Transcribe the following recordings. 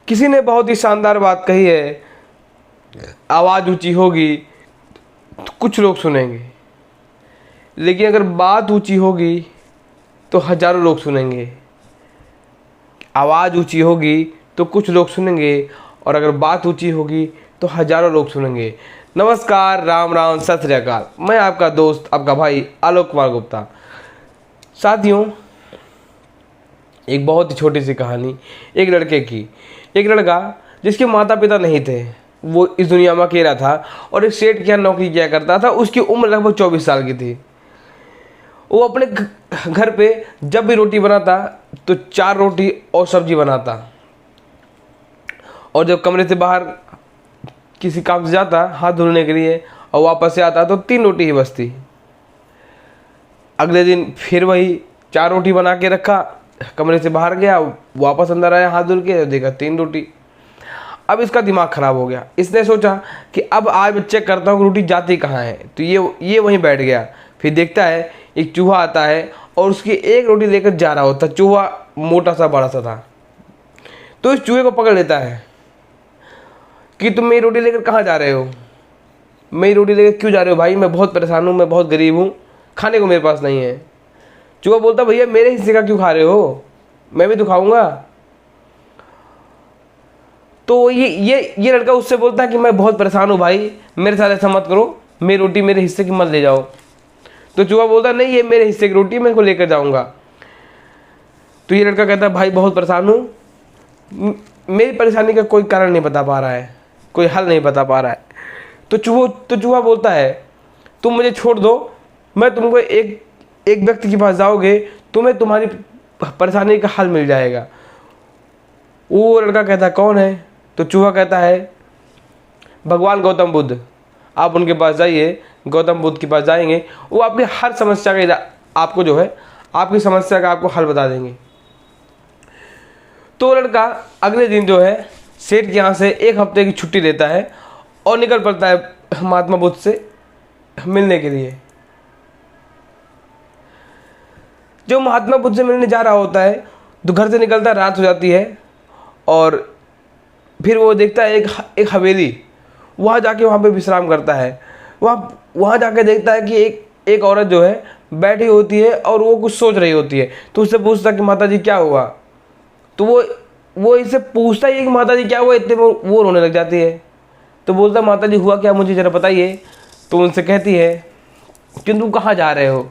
किसी ने बहुत ही शानदार बात कही है, आवाज़ ऊंची होगी तो कुछ लोग सुनेंगे, लेकिन अगर बात ऊंची होगी तो हजारों लोग सुनेंगे। आवाज़ ऊंची होगी तो कुछ लोग सुनेंगे, और अगर बात ऊंची होगी तो हजारों लोग सुनेंगे। नमस्कार, राम राम, सत श्री अकाल। मैं आपका दोस्त, आपका भाई आलोक कुमार गुप्ता। साथियों, एक बहुत ही छोटी सी कहानी एक लड़के की। एक लड़का जिसके माता पिता नहीं थे, वो इस दुनिया में अकेला था और एक सेठ के यहाँ नौकरी किया करता था। उसकी उम्र लगभग 24 साल की थी। वो अपने घर पे जब भी रोटी बनाता तो 4 रोटी और सब्जी बनाता, और जब कमरे से बाहर किसी काम से जाता हाथ धुलने के लिए और वापस से आता तो 3 रोटी ही बचती। अगले दिन फिर वही 4 रोटी बना के रखा, कमरे से बाहर गया, वापस अंदर आया, हाथ धुल के देखा 3 रोटी। अब इसका दिमाग खराब हो गया। इसने सोचा कि अब आज मैं चेक करता हूँ कि रोटी जाती कहाँ है। तो ये वहीं बैठ गया। फिर देखता है एक चूहा आता है और उसकी एक रोटी लेकर जा रहा होता। चूहा मोटा सा बड़ा सा था। तो इस चूहे को पकड़ लेता है कि तुम मेरी रोटी लेकर कहाँ जा रहे हो, मेरी रोटी लेकर क्यों जा रहे हो भाई, मैं बहुत परेशान हूँ, मैं बहुत गरीब हूँ, खाने को मेरे पास नहीं है। चूहा बोलता, भैया मेरे हिस्से का क्यों खा रहे हो, मैं भी तो खाऊंगा। तो ये लड़का उससे बोलता है कि मैं बहुत परेशान हूँ भाई, मेरे साथ ऐसा मत करो, मेरी रोटी मेरे हिस्से की मत ले जाओ। तो चूहा बोलता, नहीं ये मेरे हिस्से की रोटी, मैं इसको लेकर जाऊंगा। तो ये लड़का कहता है, भाई बहुत परेशान हूँ, मेरी परेशानी का कोई कारण नहीं बता पा रहा है, कोई हल नहीं बता पा रहा है। तो चूहा बोलता है, तुम मुझे छोड़ दो, मैं तुमको एक व्यक्ति के पास जाओगे, तुम्हें तुम्हारी परेशानी का हल मिल जाएगा। वो लड़का कहता है, कौन है? तो चूहा कहता है, भगवान गौतम बुद्ध, आप उनके पास जाइए, गौतम बुद्ध के पास जाएंगे, वो अपनी हर समस्या का आपको जो है आपकी समस्या का आपको हल बता देंगे। तो लड़का अगले दिन जो है सेठ के यहाँ से 1 हफ्ते की छुट्टी लेता है और निकल पड़ता है महात्मा बुद्ध से मिलने के लिए। जो महात्मा बुद्ध से मिलने जा रहा होता है तो घर से निकलता है, रात हो जाती है, और फिर वो देखता है एक हवेली। वहाँ जाके वहाँ पे विश्राम करता है। वहाँ जाके देखता है कि एक औरत जो है बैठी होती है और वो कुछ सोच रही होती है। तो उससे पूछता कि माता जी क्या हुआ? तो वो इससे पूछता है कि माता जी क्या हुआ, इतने वो रोने लग जाती है। तो बोलता, माता जी हुआ क्या, मुझे ज़रा बताइए। तो उनसे कहती है कि तुम कहाँ जा रहे हो?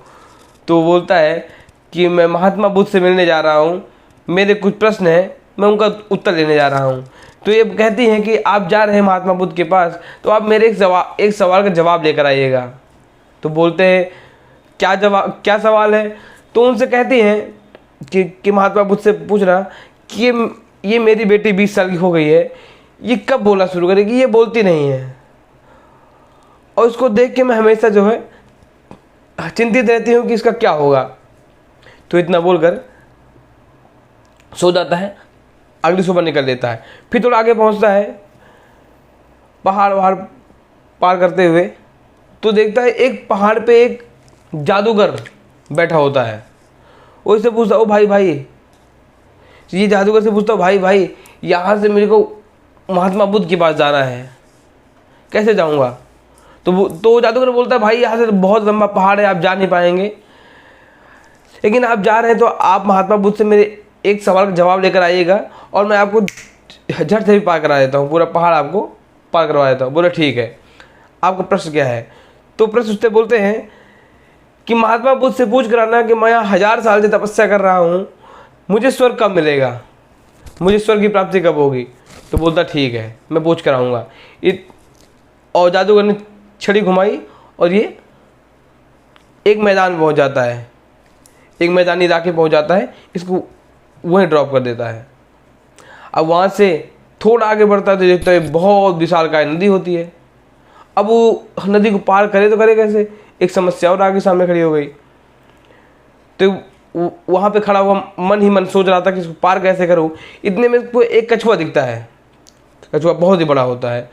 तो बोलता है कि मैं महात्मा बुद्ध से मिलने जा रहा हूँ, मेरे कुछ प्रश्न हैं, मैं उनका उत्तर लेने जा रहा हूँ। तो ये कहती हैं कि आप जा रहे हैं महात्मा बुद्ध के पास, तो आप मेरे एक सवाल का जवाब लेकर आइएगा। तो बोलते हैं, क्या सवाल है? तो उनसे कहती हैं कि महात्मा बुद्ध से पूछना कि ये मेरी बेटी 20 साल की हो गई है, ये कब बोलना शुरू करेगी, ये बोलती नहीं है, और इसको देख के मैं हमेशा जो है चिंतित रहती हूँ कि इसका क्या होगा। तो इतना बोलकर सो जाता है। अगली सुबह निकल देता है। फिर थोड़ा आगे पहुँचता है, पहाड़ पार करते हुए, तो देखता है एक पहाड़ पे एक जादूगर बैठा होता है। वो इससे पूछता, ओ भाई, ये जादूगर से पूछता, भाई यहाँ से मेरे को महात्मा बुद्ध के पास जाना है, कैसे जाऊँगा? तो जादूगर बोलता है, भाई यहाँ से बहुत लंबा पहाड़ है, आप जा नहीं पाएंगे, लेकिन आप जा रहे हैं तो आप महात्मा बुद्ध से मेरे एक सवाल का जवाब लेकर आइएगा और मैं आपको झट से भी पार करा देता हूँ, पूरा पहाड़ आपको पार करवा देता हूँ। बोले ठीक है, आपका प्रश्न क्या है? तो प्रश्न उससे बोलते हैं कि महात्मा बुद्ध से पूछ कराना कि मैं यहाँ 1000 साल से तपस्या कर रहा हूँ, मुझे स्वर्ग कब मिलेगा, मुझे स्वर्ग की प्राप्ति कब होगी? तो बोलता ठीक है, मैं पूछ कराऊँगा। और जादूगर ने छड़ी घुमाई और ये एक मैदान पहुँच जाता है, एक मैदानी इलाके पहुँच जाता है, इसको वहीं ड्रॉप कर देता है। अब वहाँ से थोड़ा आगे बढ़ता है तो देखता है बहुत विशालकाय नदी होती है। अब वो नदी को पार करे तो करे कैसे? एक समस्या और आगे सामने खड़ी हो गई। तो वहाँ पे खड़ा हुआ मन ही मन सोच रहा था कि इसको पार कैसे करूँ। इतने में को एक कछुआ दिखता है। कछुआ बहुत ही बड़ा होता है।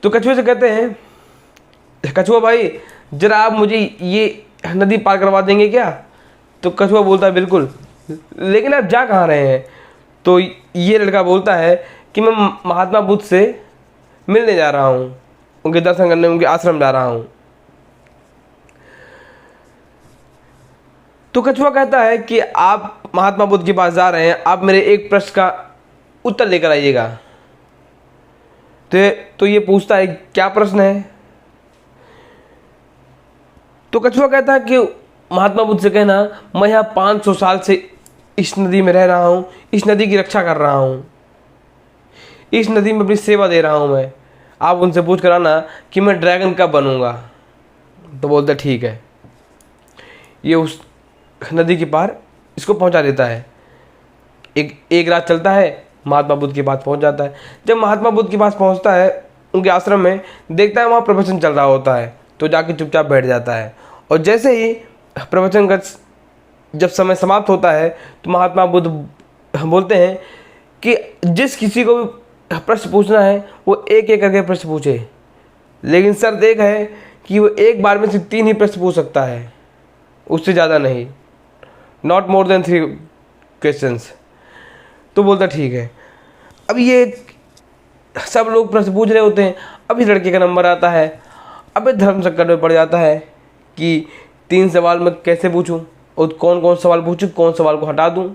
तो कछुए से कहते हैं, कछुआ भाई जरा आप मुझे ये नदी पार करवा देंगे क्या? तो कछुआ बोलता है बिल्कुल, लेकिन आप जा कहाँ रहे हैं? तो ये लड़का बोलता है कि मैं महात्मा बुद्ध से मिलने जा रहा हूँ, उनके दर्शन करने उनके आश्रम जा रहा हूँ। तो कछुआ कहता है कि आप महात्मा बुद्ध के पास जा रहे हैं, आप मेरे एक प्रश्न का उत्तर लेकर आइएगा। तो ये पूछता है क्या प्रश्न है। तो कछुआ कहता है कि महात्मा बुद्ध से कहना, मैं यहाँ 500 साल से इस नदी में रह रहा हूँ, इस नदी की रक्षा कर रहा हूँ, इस नदी में अपनी सेवा दे रहा हूँ मैं, आप उनसे पूछ कर आना कि मैं ड्रैगन कब बनूंगा। तो बोलता ठीक है। ये उस नदी के पार इसको पहुंचा देता है। एक रात चलता है, महात्मा बुद्ध के पास पहुंच जाता है। जब महात्मा बुद्ध के पास पहुंचता है उनके आश्रम में, देखता है वहाँ प्रवचन चल रहा होता है, तो जाके चुपचाप बैठ जाता है। और जैसे ही प्रवचन का जब समय समाप्त होता है तो महात्मा बुद्ध बोलते हैं कि जिस किसी को भी प्रश्न पूछना है वो एक एक करके प्रश्न पूछे, लेकिन शर्त एक है कि वो एक बार में सिर्फ 3 ही प्रश्न पूछ सकता है, उससे ज़्यादा नहीं, नॉट मोर देन 3 क्वेश्चंस। तो बोलता ठीक है। अब ये सब लोग प्रश्न पूछ रहे होते हैं। अभी लड़के का नंबर आता है। अब धर्म संकट में पड़ जाता है कि 3 सवाल मैं कैसे पूछूं और कौन कौन सवाल पूछूं, कौन सवाल को हटा दूं।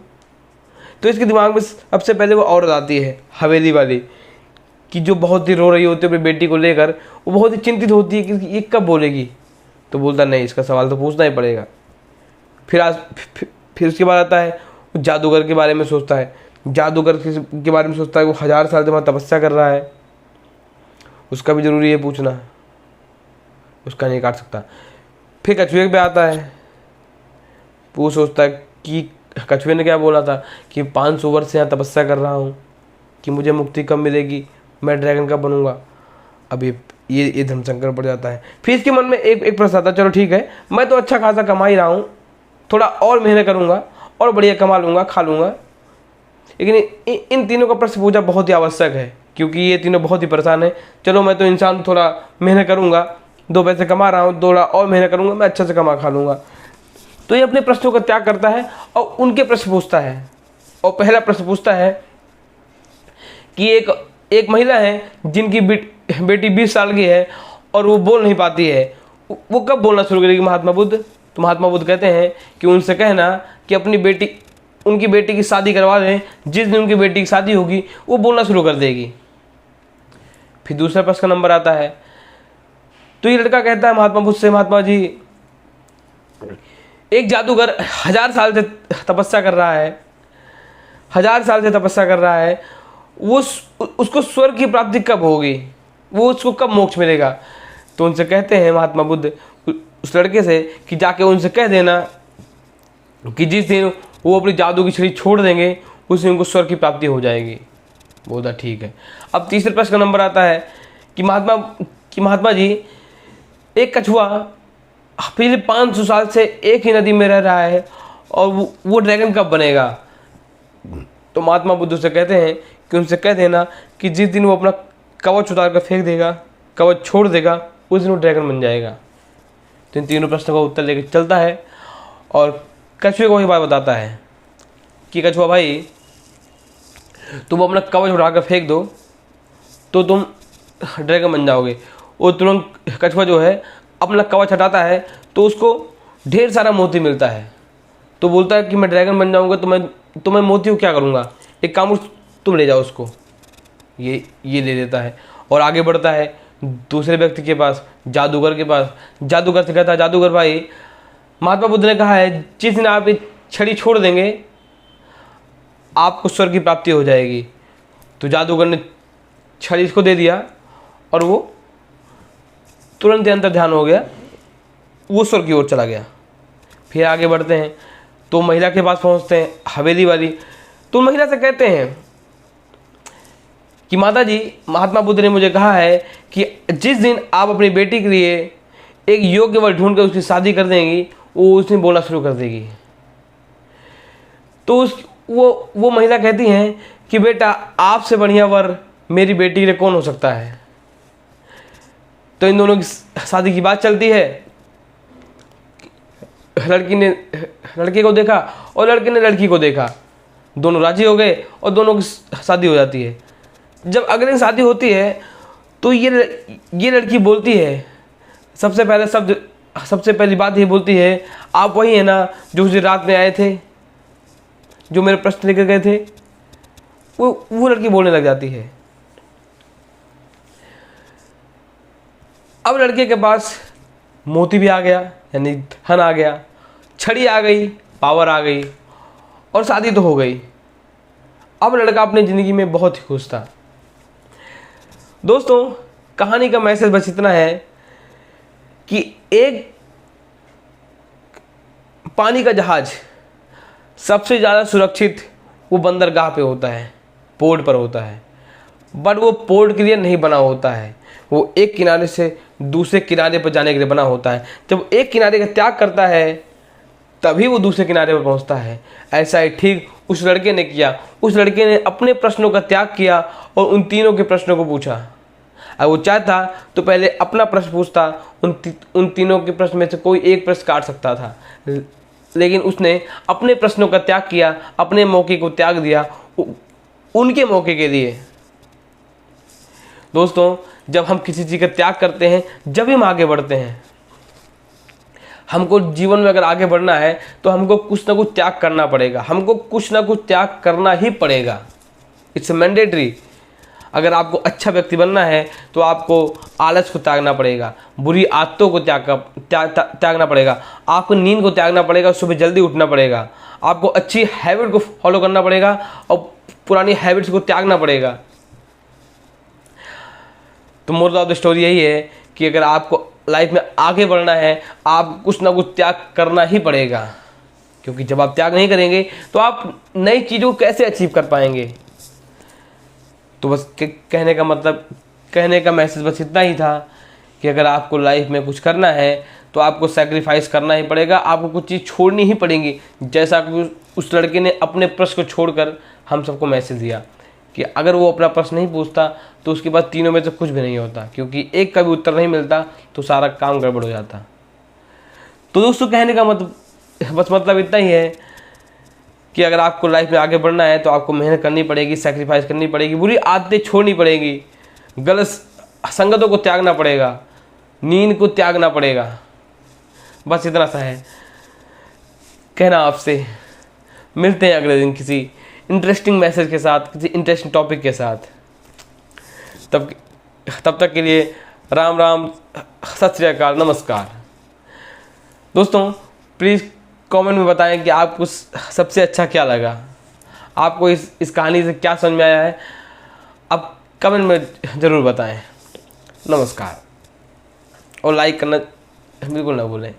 तो इसके दिमाग में सबसे पहले वो औरत आती है, हवेली वाली, कि जो बहुत ही रो रही होती है अपनी बेटी को लेकर। वो बहुत ही चिंतित होती है कि ये कब बोलेगी। तो बोलता नहीं, इसका सवाल तो पूछना ही पड़ेगा। फिर उसके बाद आता है जादूगर के बारे में सोचता है। जादूगर के बारे में सोचता है, वो 1000 साल से वहाँ तपस्या कर रहा है, उसका भी ज़रूरी है पूछना, उसका नहीं काट सकता। फिर कछुए पे आता है। वो सोचता है कि कछुए ने क्या बोला था कि 500 वर्ष से यहाँ तपस्या कर रहा हूँ, कि मुझे मुक्ति कब मिलेगी, मैं ड्रैगन कब बनूंगा। अब ये धर्मशंकर पड़ जाता है। फिर इसके मन में एक प्रश्न आता है, चलो ठीक है, मैं तो अच्छा खासा कमा ही रहा हूँ, थोड़ा और मेहनत करूँगा और बढ़िया कमा लूँगा, खा लूँगा। लेकिन इन तीनों का प्रश्न पूछा बहुत ही आवश्यक है, क्योंकि ये तीनों बहुत ही परेशान है। चलो मैं तो इंसान थोड़ा मेहनत करूँगा, 2 पैसे कमा रहा हूँ, थोड़ा और मेहनत करूँगा, मैं अच्छे से कमा खा लूँगा। तो ये अपने प्रश्नों का त्याग करता है और उनके प्रश्न पूछता है। और पहला प्रश्न पूछता है कि एक महिला है जिनकी बेटी 20 साल की है और वो बोल नहीं पाती है, वो कब बोलना शुरू करेगी महात्मा बुद्ध। तो महात्मा बुद्ध कहते हैं कि उनसे कहना कि उनकी बेटी की शादी करवा दें, जिस दिन उनकी बेटी की शादी होगी वो बोलना शुरू कर देगी। फिर दूसरा प्रश्न का नंबर आता है। तो ये लड़का कहता है महात्मा बुद्ध से, महात्मा जी, एक जादूगर 1000 साल से तपस्या कर रहा है, 1000 साल से तपस्या कर रहा है, वो उसको स्वर्ग की प्राप्ति कब होगी, वो उसको कब मोक्ष मिलेगा। तो उनसे कहते हैं महात्मा बुद्ध उस लड़के से कि जाके उनसे कह देना कि जिस दिन वो अपनी जादू की छड़ी छोड़ देंगे उस दिन उनको स्वर्ग की प्राप्ति हो जाएगी। बोला ठीक है। अब तीसरे प्रश्न का नंबर आता है कि महात्मा जी, एक कछुआ पिछले 500 साल से एक ही नदी में रह रहा है और वो ड्रैगन कब बनेगा। तो महात्मा बुद्ध से कहते हैं कि उनसे कह देना कि जिस दिन वो अपना कवच उतार कर फेंक देगा, कवच छोड़ देगा, उस दिन वो ड्रैगन बन जाएगा। तो इन तीनों प्रश्नों का उत्तर लेकर चलता है और कछुए को वही बात बताता है कि कछुआ भाई, तुम अपना कवच उठाकर फेंक दो तो तुम ड्रैगन बन जाओगे। वो तुरंत कछुआ जो है अपना कवच हटाता है तो उसको ढेर सारा मोती मिलता है। तो बोलता है कि मैं ड्रैगन बन जाऊंगा तो मैं मोती को क्या करूंगा, एक काम तुम ले जाओ उसको। ये ले लेता है और आगे बढ़ता है दूसरे व्यक्ति के पास, जादूगर के पास। जादूगर से कहता है, जादूगर भाई, महात्मा बुद्ध ने कहा है जिस दिन आप ये छड़ी छोड़ देंगे आपको स्वर्ग की प्राप्ति हो जाएगी। तो जादूगर ने छड़ी इसको दे दिया और वो तुरंत ही अंतर ध्यान हो गया, वो स्वर्ग की ओर चला गया। फिर आगे बढ़ते हैं तो महिला के पास पहुंचते हैं, हवेली वाली। तो महिला से कहते हैं कि माता जी, महात्मा बुद्ध ने मुझे कहा है कि जिस दिन आप अपनी बेटी के लिए एक योग्य वर ढूंढ कर उसकी शादी कर देंगी, वो उस दिन बोलना शुरू कर देगी। तो वो महिला कहती हैं कि बेटा, आपसे बढ़िया वर मेरी बेटी के लिए कौन हो सकता है। तो इन दोनों की शादी की बात चलती है। लड़की ने लड़के को देखा और लड़के ने लड़की को देखा, दोनों राजी हो गए और दोनों की शादी हो जाती है। जब अगले दिन शादी होती है तो ये लड़की बोलती है, सबसे पहली बात ये बोलती है, आप वही है ना जो उस दिन रात में आए थे, जो मेरे प्रश्न लेकर गए थे। वो लड़की बोलने लग जाती है। अब लड़के के पास मोती भी आ गया, यानी धन आ गया, छड़ी आ गई, पावर आ गई और शादी तो हो गई। अब लड़का अपनी ज़िंदगी में बहुत ही खुश था। दोस्तों, कहानी का मैसेज बस इतना है कि एक पानी का जहाज सबसे ज़्यादा सुरक्षित वो बंदरगाह पे होता है, पोर्ट पर होता है, बट वो पोर्ट के लिए नहीं बना होता है। वो एक किनारे से दूसरे किनारे पर जाने के लिए बना होता है। जब एक किनारे का त्याग करता है तभी वो दूसरे किनारे पर पहुंचता है। ऐसा ही ठीक उस लड़के ने किया। उस लड़के ने अपने प्रश्नों का त्याग किया और उन तीनों के प्रश्नों को पूछा। अगर वो चाहता तो पहले अपना प्रश्न पूछता, उन तीनों के प्रश्न में से कोई एक प्रश्न काट सकता था, लेकिन उसने अपने प्रश्नों का त्याग किया, अपने मौके को त्याग दिया उनके मौके के लिए। दोस्तों, जब हम किसी चीज़ का त्याग करते हैं, जब हम आगे बढ़ते हैं। हमको जीवन में अगर आगे बढ़ना है तो हमको कुछ ना कुछ त्याग करना पड़ेगा, हमको कुछ ना कुछ त्याग करना ही पड़ेगा। It's mandatory. अगर आपको अच्छा व्यक्ति बनना है तो आपको आलस को त्यागना पड़ेगा, बुरी आदतों को त्यागना पड़ेगा, आपको नींद को त्यागना पड़ेगा, सुबह जल्दी उठना पड़ेगा, आपको अच्छी हैबिट को फॉलो करना पड़ेगा और पुरानी हैबिट्स को त्यागना पड़ेगा। तो मोरल ऑफ द स्टोरी यही है कि अगर आपको लाइफ में आगे बढ़ना है, आप कुछ ना कुछ त्याग करना ही पड़ेगा, क्योंकि जब आप त्याग नहीं करेंगे तो आप नई चीज़ों को कैसे अचीव कर पाएंगे। तो बस कहने का मैसेज बस इतना ही था कि अगर आपको लाइफ में कुछ करना है तो आपको सैक्रिफाइस करना ही पड़ेगा, आपको कुछ चीज़ छोड़नी ही पड़ेंगी। जैसा कि उस लड़के ने अपने प्रश्न को छोड़कर हम सबको मैसेज दिया कि अगर वो अपना प्रश्न नहीं पूछता तो उसके बाद तीनों में से कुछ भी नहीं होता, क्योंकि एक का भी उत्तर नहीं मिलता तो सारा काम गड़बड़ हो जाता। तो दोस्तों, कहने का मतलब इतना ही है कि अगर आपको लाइफ में आगे बढ़ना है तो आपको मेहनत करनी पड़ेगी, सैक्रिफाइस करनी पड़ेगी, बुरी आदतें छोड़नी पड़ेगी, गलत संगतों को त्यागना पड़ेगा, नींद को त्यागना पड़ेगा। बस इतना सा है कहना आपसे। मिलते हैं अगले दिन किसी इंटरेस्टिंग मैसेज के साथ, किसी इंटरेस्टिंग टॉपिक के साथ। तब तक के लिए राम राम, सत श्री अकाल, नमस्कार। दोस्तों, प्लीज़ कमेंट में बताएं कि आपको सबसे अच्छा क्या लगा, आपको इस कहानी से क्या समझ में आया है। आप कमेंट में ज़रूर बताएं। नमस्कार। और लाइक करना बिल्कुल ना भूलें।